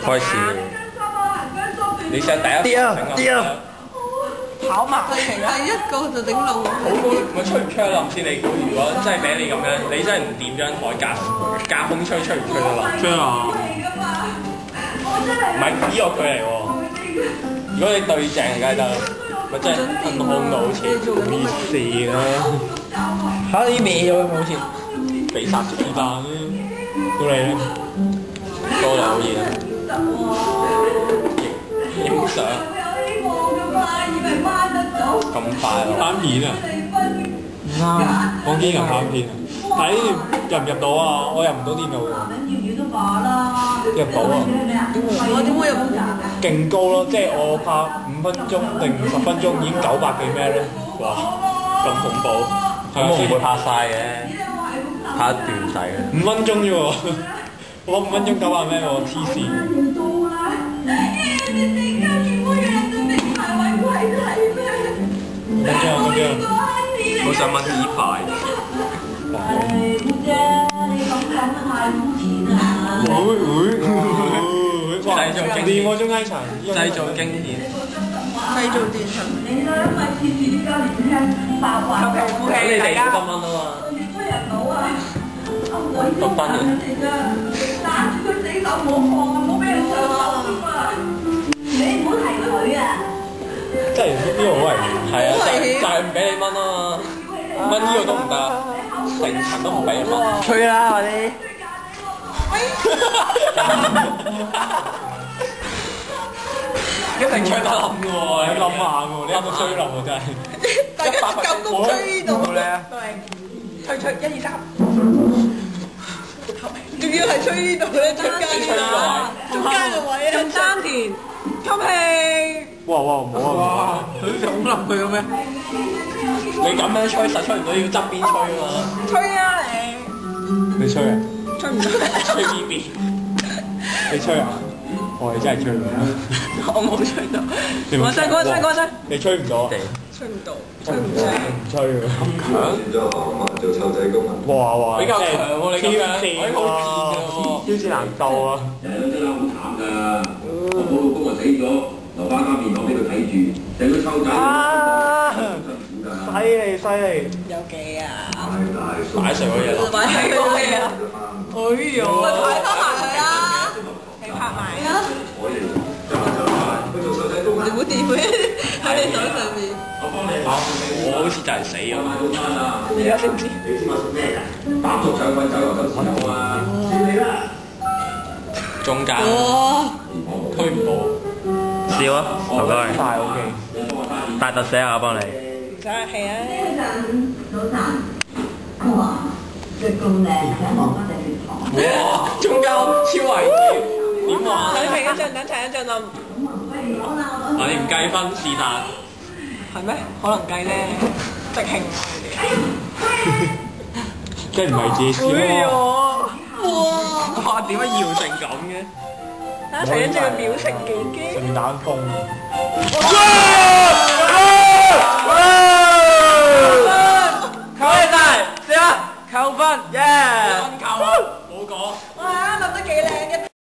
開始。你試下第一跑埋第一個就頂路。好高，咪吹唔吹得冧先？你估如果真係俾你咁樣，你真係唔掂張台隔空吹，吹唔吹得冧？吹啊！唔係呢個距離喎。如果你對正梗係得，咪真係噴空到好似咩事啦。嚇啲歪咗好似。被殺住但到你咧，多就好嘢。影相。咁快咯！拍片啊，唔啱，講機人拍片啊，睇入唔入到啊？我入唔到電腦喎。入到啊？我點會入到？勁高咯，即係我拍5分鐘定10分鐘已經900幾咩咧？哇！咁恐怖！咁我唔會拍晒嘅，拍一段仔嘅。5分鐘啫喎，我5分鐘900咩喎？黐線！我想問呢塊。製造驚險，我中間層，製造驚險，製造電神。咁你哋6蚊啊嘛，6蚊啊！真係呢個好危險。係啊，就係唔俾你蚊啊嘛，蚊呢個都唔得，成層都唔俾你蚊。吹啦我哋。一定吹得冧嘅喎，你諗下喎，你有冇吹冧喎真係？大家咁都吹到。好叻啊！吹1、2、3。仲要係吹呢度咧，中間嘅位啊，中山田，吸氣。哇！唔好啊！佢想冧佢嘅咩？你咁樣吹實吹唔到，要側邊吹啊嘛。吹啊你！你吹啊？吹唔到。吹邊邊？你吹啊？你真係吹唔到。我冇吹到。我真。你吹唔到？吹唔到。唔吹喎。咁強？哇！比較強喎，你咁樣，我好賤㗎喎，挑戰難度啊！真係好慘㗎！我冇老公啊死咗，留翻間面堂俾佢睇住，整佢抽仔。犀利！有幾啊？擺上嗰嘢落。擺喺嗰嘢啊！哎呀！咪睇翻埋佢啦，你拍埋啊！你唔好掂佢喺你手上面。我好似就係死咗。你而家識唔知？打足上份酒又就試過啊！中間。推唔到。笑啊！唔該。大 OK。大特寫啊！我幫你。係啊。哇！中間超危險，點玩？等停一陣啊！你唔計分是但。係咩？可能計咧，即興即係唔係自己笑啊？哇！點解搖成咁嘅？睇緊隻表情幾驚。聖誕風。